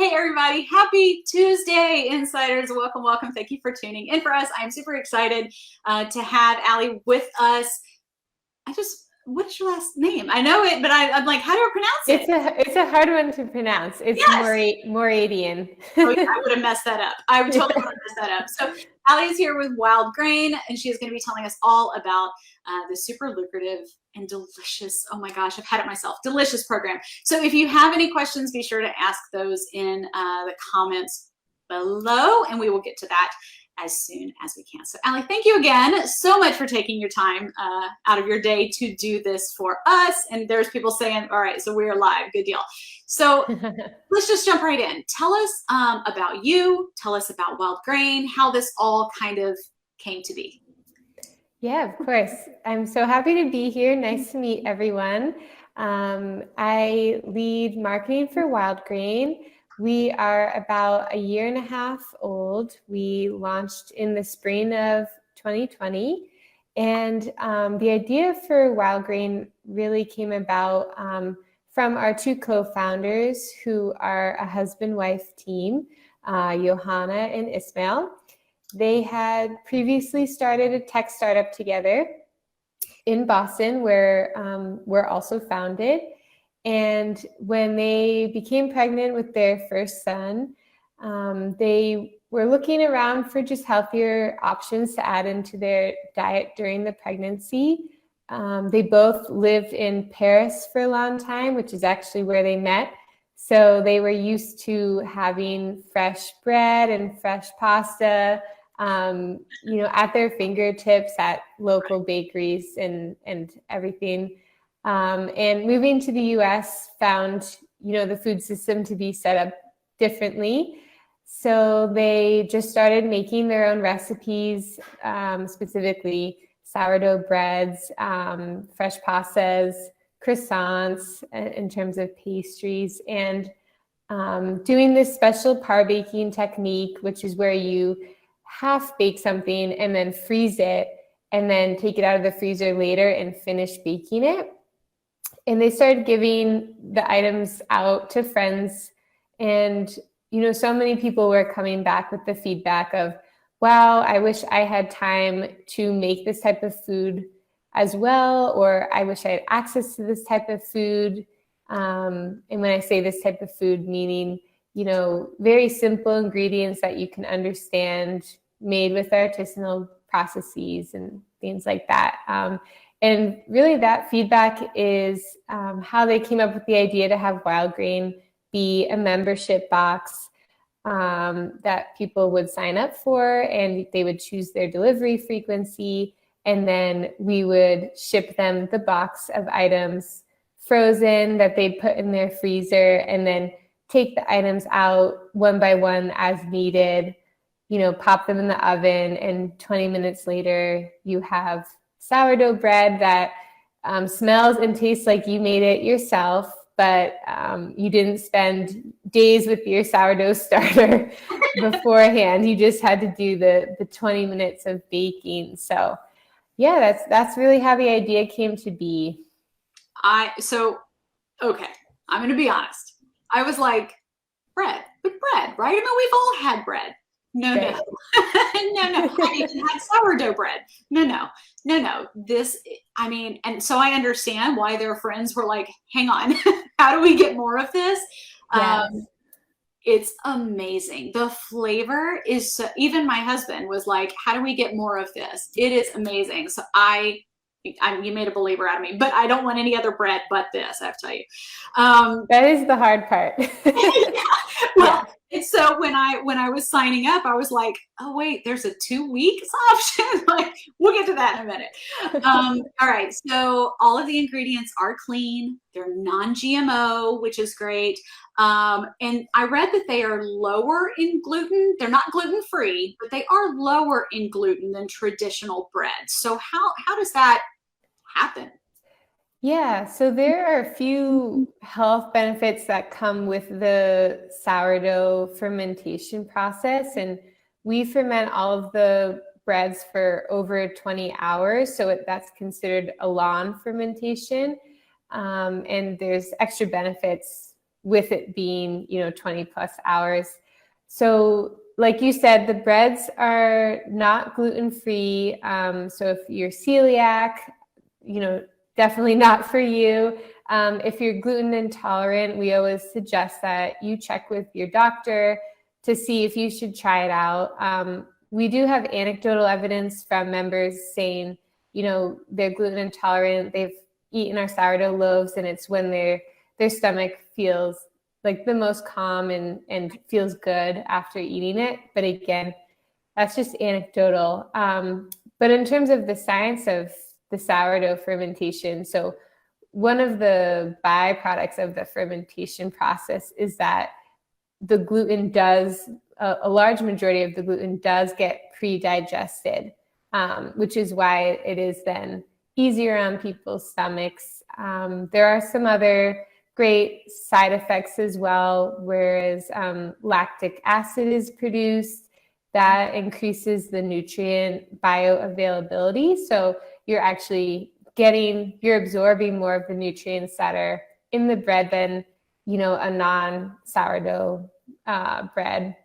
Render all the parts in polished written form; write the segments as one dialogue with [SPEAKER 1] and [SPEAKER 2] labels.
[SPEAKER 1] Hey everybody, happy Tuesday, Insiders. Welcome, welcome. Thank you for tuning in for us. I'm super excited to have Ali with us. What's your last name? I know it, but I'm like, how do I pronounce it?
[SPEAKER 2] It's a hard one to pronounce. It's yes. Mooradian.
[SPEAKER 1] Oh yeah, I would have messed that up. I would totally would have messed that up. So Ali is here with Wildgrain, and she is going to be telling us all about the super lucrative and delicious, oh my gosh, I've had it myself, delicious program. So if you have any questions, be sure to ask those in the comments below, and we will get to that as soon as we can. So Ali, thank you again so much for taking your time out of your day to do this for us. And there's people saying, all right, so we're live, good deal. So let's just jump right in. Tell us about you, tell us about Wildgrain, how this all kind of came to be.
[SPEAKER 2] Yeah, of course. I'm so happy to be here. Nice to meet everyone. I lead marketing for Wildgrain. We are about 1.5 years old. We launched in the spring of 2020. And the idea for Wildgrain really came about from our two co-founders who are a husband-wife team, Johanna and Ismail. They had previously started a tech startup together in Boston where we're also founded. And when they became pregnant with their first son, they were looking around for just healthier options to add into their diet during the pregnancy. They both lived in Paris for a long time, which is actually where they met. So they were used to having fresh bread and fresh pasta, at their fingertips at local bakeries and everything. And moving to the US found, the food system to be set up differently. So they just started making their own recipes, specifically sourdough breads, fresh pastas, croissants in terms of pastries, and doing this special par baking technique, which is where you half bake something and then freeze it and then take it out of the freezer later and finish baking it. And they started giving the items out to friends. And, so many people were coming back with the feedback of, wow, I wish I had time to make this type of food as well, or I wish I had access to this type of food. And when I say this type of food, meaning, very simple ingredients that you can understand, made with artisanal processes and things like that. And really that feedback is how they came up with the idea to have Wildgrain be a membership box that people would sign up for, and they would choose their delivery frequency, and then we would ship them the box of items frozen that they put in their freezer, and then take the items out one by one as needed, pop them in the oven, and 20 minutes later you have sourdough bread that smells and tastes like you made it yourself, but you didn't spend days with your sourdough starter beforehand. You just had to do the 20 minutes of baking. So yeah, that's really how the idea came to be.
[SPEAKER 1] Okay, I'm going to be honest. I was like, bread, right? I mean, we've all had bread. No. No. I even had sourdough bread. No. And so I understand why their friends were like, hang on, how do we get more of this? Yes. It's amazing. The flavor is so, even my husband was like, how do we get more of this? It is amazing. So you made a believer out of me, but I don't want any other bread but this, I have to tell you.
[SPEAKER 2] That is the hard part.
[SPEAKER 1] Well, and so when I was signing up, I was like, oh wait, there's a 2 weeks option. Like, we'll get to that in a minute. All right, so all of the ingredients are clean. They're non-GMO, which is great. And I read that they are lower in gluten. They're not gluten-free, but they are lower in gluten than traditional bread. So how does that happen?
[SPEAKER 2] Yeah, so there are a few health benefits that come with the sourdough fermentation process, and we ferment all of the breads for over 20 hours, so that's considered a long fermentation, and there's extra benefits with it being, 20 plus hours. So like you said, the breads are not gluten-free. So if you're celiac, definitely not for you. If you're gluten intolerant, we always suggest that you check with your doctor to see if you should try it out. We do have anecdotal evidence from members saying, they're gluten intolerant, they've eaten our sourdough loaves, and it's when their stomach feels like the most calm and feels good after eating it. But again, that's just anecdotal. But in terms of the science of the sourdough fermentation, so one of the byproducts of the fermentation process is that the gluten does, a large majority of the gluten does get pre-digested, which is why it is then easier on people's stomachs. There are some other great side effects as well, whereas lactic acid is produced that increases the nutrient bioavailability. So you're actually you're absorbing more of the nutrients that are in the bread than, a non-sourdough bread.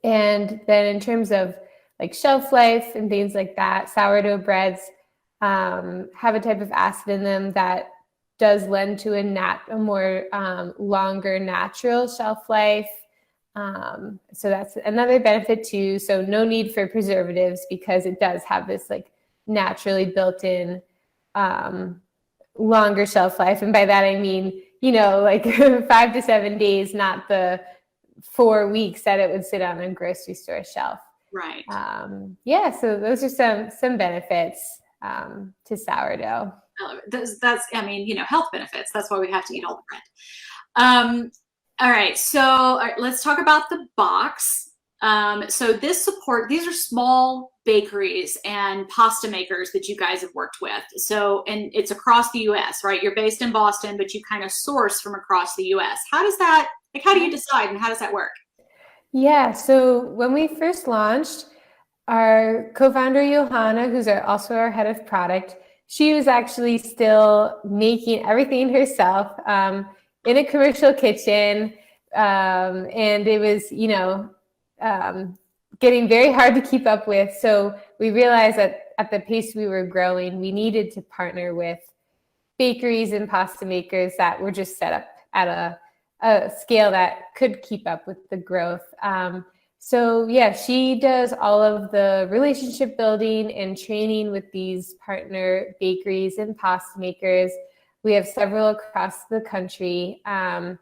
[SPEAKER 2] And then in terms of like shelf life and things like that, sourdough breads have a type of acid in them that does lend to a more longer natural shelf life. So that's another benefit too. So no need for preservatives because it does have this like naturally built-in longer shelf life. And by that, I mean, like 5 to 7 days, not the 4 weeks that it would sit on a grocery store shelf.
[SPEAKER 1] Right.
[SPEAKER 2] So those are some benefits to sourdough.
[SPEAKER 1] That's health benefits. That's why we have to eat all the bread. All right. So let's talk about the box. So these are small bakeries and pasta makers that you guys have worked with. So, and it's across the US, right? You're based in Boston, but you kind of source from across the US. How do you decide and how does that work?
[SPEAKER 2] Yeah. So when we first launched, our co-founder, Johanna, who's also our head of product, she was actually still making everything herself in a commercial kitchen. And it was, getting very hard to keep up with. So we realized that at the pace we were growing, we needed to partner with bakeries and pasta makers that were just set up at a scale that could keep up with the growth. So yeah, she does all of the relationship building and training with these partner bakeries and pasta makers. We have several across the country, and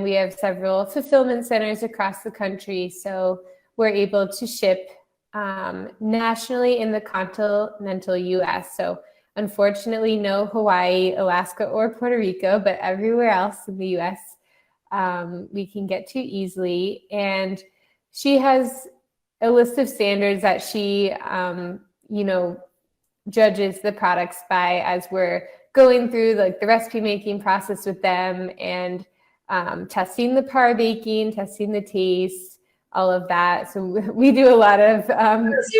[SPEAKER 2] we have several fulfillment centers across the country. So we're able to ship nationally in the continental US. So unfortunately, no Hawaii, Alaska, or Puerto Rico, but everywhere else in the US, we can get to easily. And she has a list of standards that she, judges the products by as we're going through like the recipe making process with them and testing the par baking, testing the taste, all of that. So we do a lot of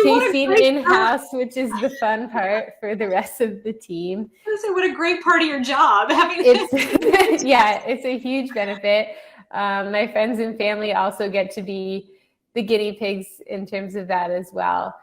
[SPEAKER 2] tasting in-house, which is the fun part for the rest of the team.
[SPEAKER 1] What a great part of your job.
[SPEAKER 2] It's a huge benefit. My friends and family also get to be the guinea pigs in terms of that as well.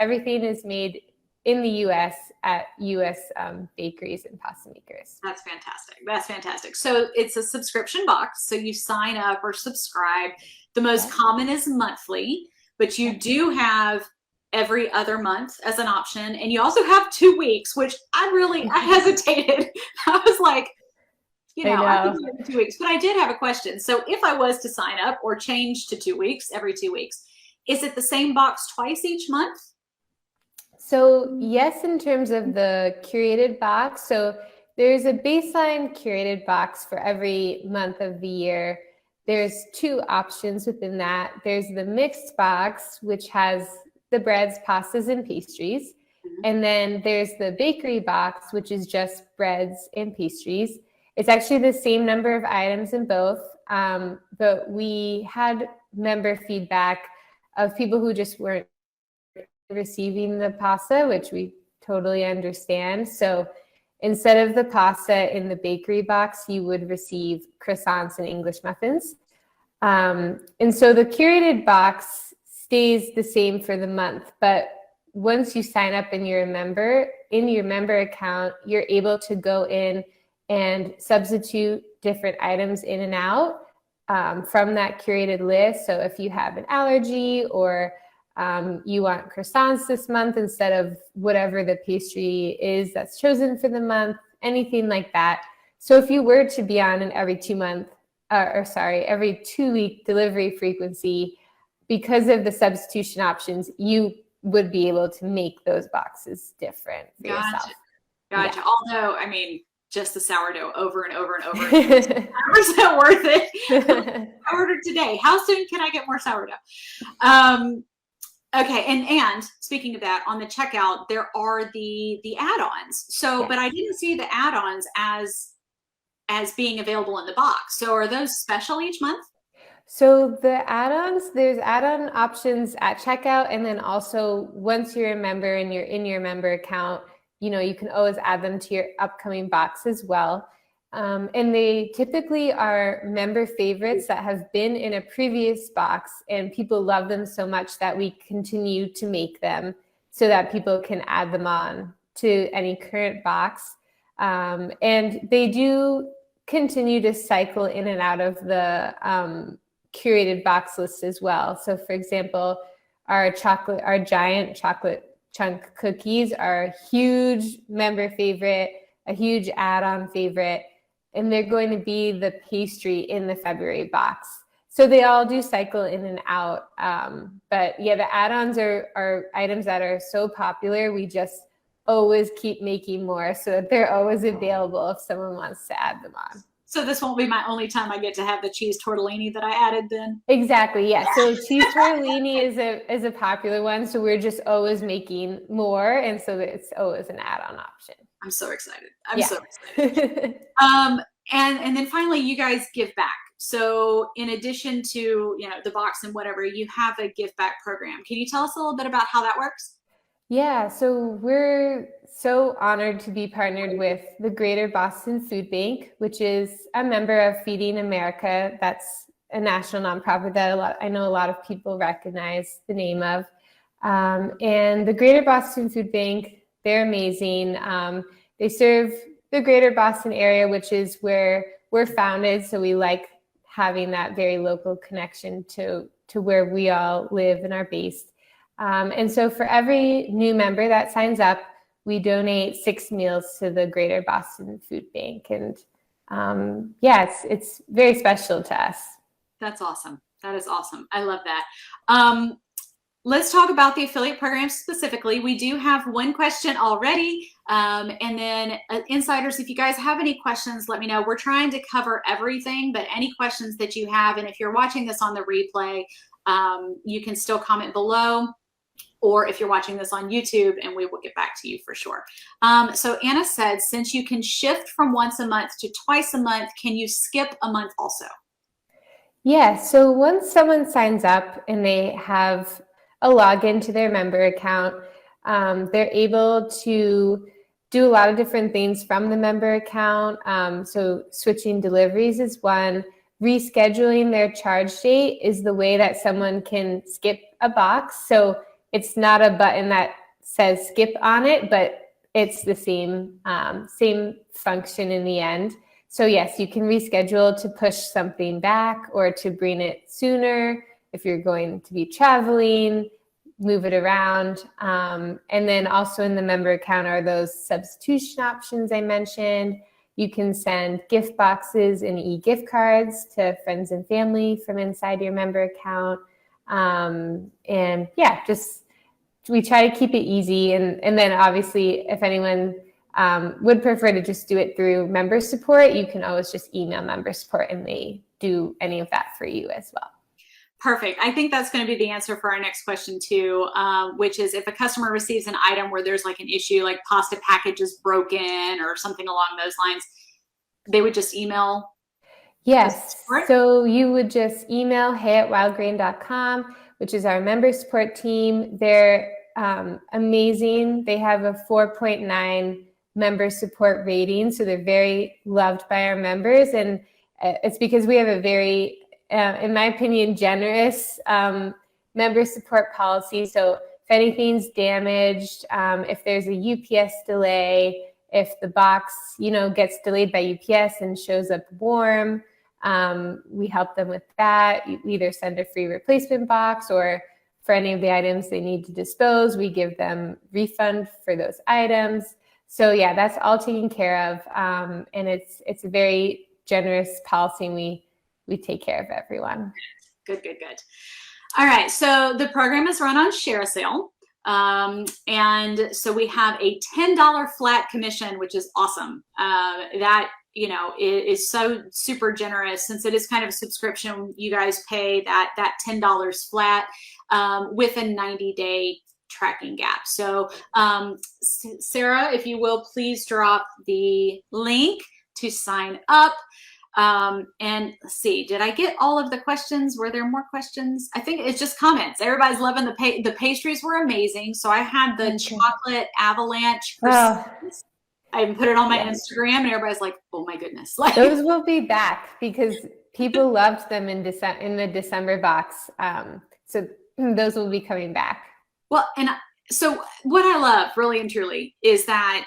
[SPEAKER 2] Everything is made in the U.S. at U.S. bakeries and pasta makers.
[SPEAKER 1] That's fantastic. So it's a subscription box. So you sign up or subscribe. The most common is monthly, but you do have every other month as an option. And you also have 2 weeks, which I hesitated. I was like, I could do it in 2 weeks, but I did have a question. So if I was to sign up or change to 2 weeks, every 2 weeks, is it the same box twice each month?
[SPEAKER 2] So yes, in terms of the curated box. So there's a baseline curated box for every month of the year. There's 2 options within that. There's the mixed box, which has the breads, pastas, and pastries. And then there's the bakery box, which is just breads and pastries. It's actually the same number of items in both, but we had member feedback of people who just weren't receiving the pasta, which we totally understand. So instead of the pasta in the bakery box, you would receive croissants and English muffins. And so the curated box stays the same for the month, but once you sign up in your member account, you're able to go in and substitute different items in and out from that curated list. So if you have an allergy or you want croissants this month instead of whatever the pastry is that's chosen for the month, anything like that. So if you were to be on an every 2-week delivery frequency, because of the substitution options, you would be able to make those boxes different for yourself.
[SPEAKER 1] Gotcha. Yeah. Although, I mean, just the sourdough over and over and over again is 100% worth it. I ordered today. How soon can I get more sourdough? Okay, and speaking of that, on the checkout, there are the add-ons. So, but I didn't see the add-ons as being available in the box. So are those special each month?
[SPEAKER 2] So the add-ons, there's add-on options at checkout, and then also once you're a member and you're in your member account, you know, you can always add them to your upcoming box as well. And they typically are member favorites that have been in a previous box, and people love them so much that we continue to make them so that people can add them on to any current box. And they do continue to cycle in and out of the curated box list as well. So for example, our giant chocolate chunk cookies are a huge member favorite, a huge add-on favorite, and they're going to be the pastry in the February box. So they all do cycle in and out. But yeah, the add-ons are items that are so popular, we just always keep making more so that they're always available if someone wants to add them on.
[SPEAKER 1] So this won't be my only time I get to have the cheese tortellini that I added then?
[SPEAKER 2] Exactly, yeah. So cheese tortellini is a popular one, so we're just always making more, and so it's always an add-on option.
[SPEAKER 1] I'm so excited. I'm so excited. And then finally, you guys give back. So in addition to, you know, the box and whatever, you have a give back program. Can you tell us a little bit about how that works?
[SPEAKER 2] Yeah, so we're so honored to be partnered with the Greater Boston Food Bank, which is a member of Feeding America. That's a national nonprofit that I know a lot of people recognize the name of. And the Greater Boston Food Bank, they're amazing. They serve the Greater Boston area, which is where we're founded. So we like having that very local connection to where we all live and are based. And so for every new member that signs up, we donate 6 meals to the Greater Boston Food Bank. And it's very special to us. That's
[SPEAKER 1] awesome. That is awesome. I love that. Let's talk about the affiliate program specifically. We do have one question already. And then insiders, if you guys have any questions, let me know. We're trying to cover everything, but any questions that you have, and if you're watching this on the replay, you can still comment below. Or if you're watching this on YouTube, and we will get back to you for sure. So Anna said, since you can shift from once a month to twice a month, can you skip a month also?
[SPEAKER 2] Yeah, so once someone signs up and they have a login to their member account, they're able to do a lot of different things from the member account. So switching deliveries is one. Rescheduling their charge date is the way that someone can skip a box. So it's not a button that says skip on it, but it's the same function in the end. So yes, you can reschedule to push something back or to bring it sooner. If you're going to be traveling, move it around. And then also in the member account are those substitution options I mentioned. You can send gift boxes and e-gift cards to friends and family from inside your member account. And yeah, just we try to keep it easy. And then obviously if anyone would prefer to just do it through member support, you can always just email member support and they do any of that for you as well.
[SPEAKER 1] Perfect. I think that's going to be the answer for our next question too, which is if a customer receives an item where there's like an issue, like pasta package is broken or something along those lines, they would just email.
[SPEAKER 2] Yes. So you would just email hey@wildgrain.com, which is our member support team. They're amazing. They have a 4.9 member support rating. So they're very loved by our members. And it's because we have a very, in my opinion, generous member support policy. So if anything's damaged, if there's a UPS delay, if the box, gets delayed by UPS and shows up warm, we help them with that. We either send a free replacement box, or for any of the items they need to dispose, we give them refund for those items. So yeah, that's all taken care of. And it's a very generous policy, and we take care of everyone.
[SPEAKER 1] Good. All right, so the program is run on ShareASale. And so we have a $10 flat commission, which is awesome. That, is so super generous, since it is kind of a subscription. You guys pay that $10 flat with a 90-day tracking gap. So Sarah, if you will, please drop the link to sign up. And let's see, did I get all of the questions? Were there more questions? I think it's just comments. Everybody's loving the pastries were amazing. So I had the chocolate avalanche. I even put it on my Instagram, and everybody's like, oh my goodness.
[SPEAKER 2] Those will be back because people loved them in the December box. So those will be coming back.
[SPEAKER 1] Well, and so what I love really and truly is that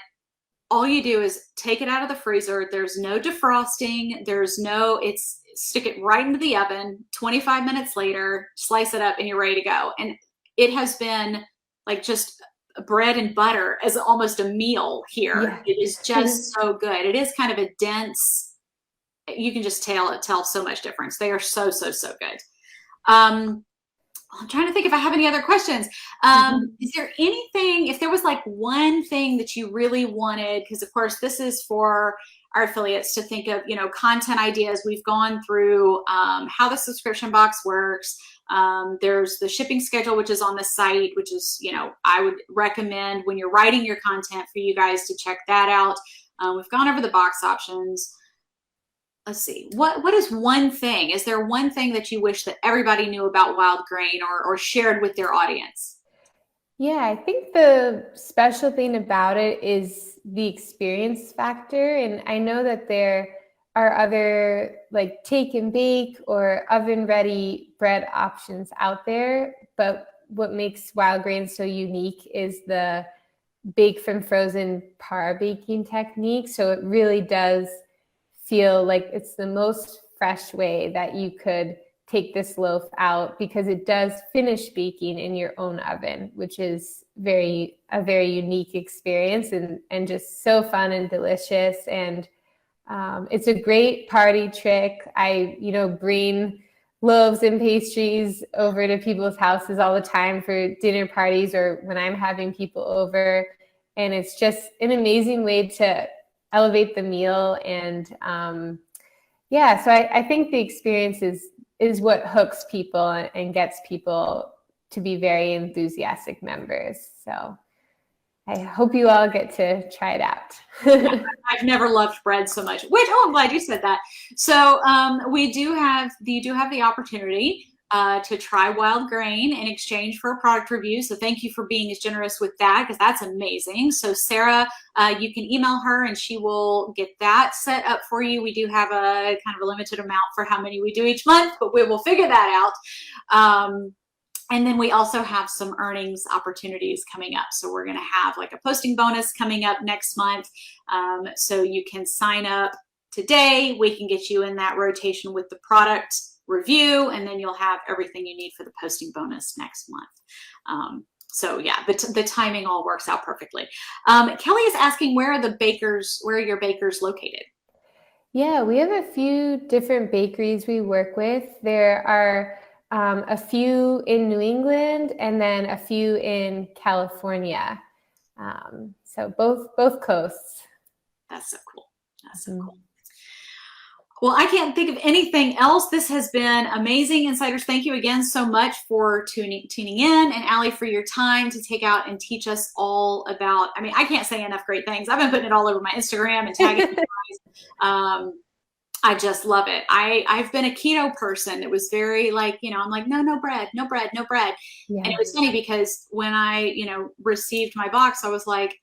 [SPEAKER 1] all you do is take it out of the freezer. There's no defrosting. It's stick it right into the oven. 25 minutes later, slice it up, and you're ready to go. And it has been like just bread and butter as almost a meal here. Yeah. It is just so good. It is kind of a dense, you can just tell so much difference. They are so good. I'm trying to think if I have any other questions. Is there anything, if there was like one thing that you really wanted, because of course this is for our affiliates to think of, content ideas. We've gone through how the subscription box works. There's the shipping schedule, which is on the site, which is, I would recommend when you're writing your content for you guys to check that out. We've gone over the box options. Let's see, what is one thing? Is there one thing that you wish that everybody knew about Wildgrain or shared with their audience?
[SPEAKER 2] Yeah, I think the special thing about it is the experience factor. And I know that there are other like take and bake or oven ready bread options out there. But what makes Wildgrain so unique is the bake from frozen par baking technique. So it really does feel like it's the most fresh way that you could take this loaf out, because it does finish baking in your own oven, which is a very unique experience and just so fun and delicious. And it's a great party trick. I, bring loaves and pastries over to people's houses all the time for dinner parties or when I'm having people over. And it's just an amazing way to elevate the meal. And so I think the experience is what hooks people and gets people to be very enthusiastic members. So I hope you all get to try it out.
[SPEAKER 1] I've never loved bread so much, I'm glad you said that. So you do have the opportunity to try Wildgrain in exchange for a product review. So thank you for being as generous with that, because that's amazing. So Sarah, you can email her and she will get that set up for you. We do have a kind of a limited amount for how many we do each month, but we will figure that out. And then we also have some earnings opportunities coming up. So we're going to have like a posting bonus coming up next month. So you can sign up today. We can get you in that rotation with the product review, and then you'll have everything you need for the posting bonus next month. So yeah, the timing all works out perfectly. Kelly is asking, where are your bakers located?
[SPEAKER 2] Yeah, we have a few different bakeries we work with. There are a few in New England and then a few in California. So both coasts.
[SPEAKER 1] That's so cool. That's so cool. Well, I can't think of anything else. This has been amazing. Insiders, thank you again so much for tuning in, and Ali, for your time to take out and teach us all about, I can't say enough great things. I've been putting it all over my Instagram and tagging you guys. I just love it. I've been a keto person. It was very like, I'm like, no bread. Yeah. And it was funny because when I, received my box, I was like,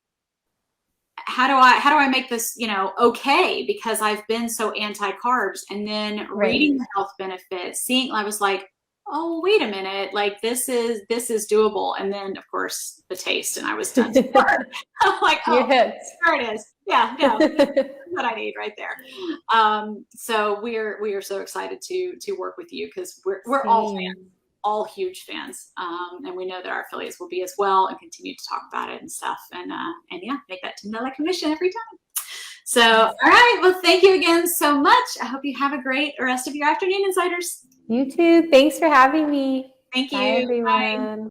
[SPEAKER 1] how do I make this, you know, okay? Because I've been so anti-carbs, and then reading the health benefits, I was like, oh, wait a minute, like this is doable. And then of course the taste, and I was done. I'm like, oh, there it is. Yeah, no, that's what I need right there. So we are so excited to work with you, because we're all fans, all huge fans, and we know that our affiliates will be as well, and continue to talk about it and stuff, and yeah, make that $10 commission every time. So all right, well, thank you again so much. I hope you have a great rest of your afternoon, Insiders.
[SPEAKER 2] You too. Thanks for having me.
[SPEAKER 1] Thank you.
[SPEAKER 2] Bye, everyone.
[SPEAKER 1] Bye.